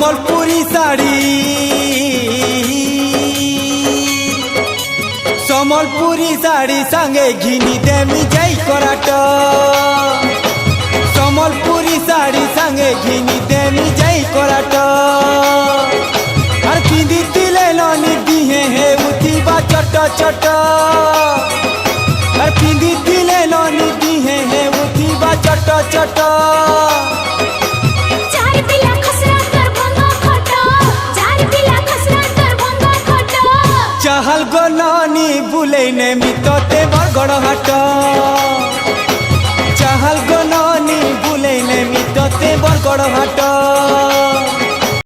সম্বলপুরি শাড়ি সম্বলপুরি শাড়ি সাঙ্গে ঘিনি দেমি যাই কৰাট সম্বলপুরি শাড়ি সাঙ্গে ঘিনি দেমি যাই কৰাট আর পিঁধিলে ননি দিহে হে উঠিবা চট চট আর পিঁধিলে ননি দিহে হে উঠিবা চট চট चाहल गो नानी बुले ने मितते बरगड़ हाट चाहल गो नानी बुले ने मितते बरगड़ हाट।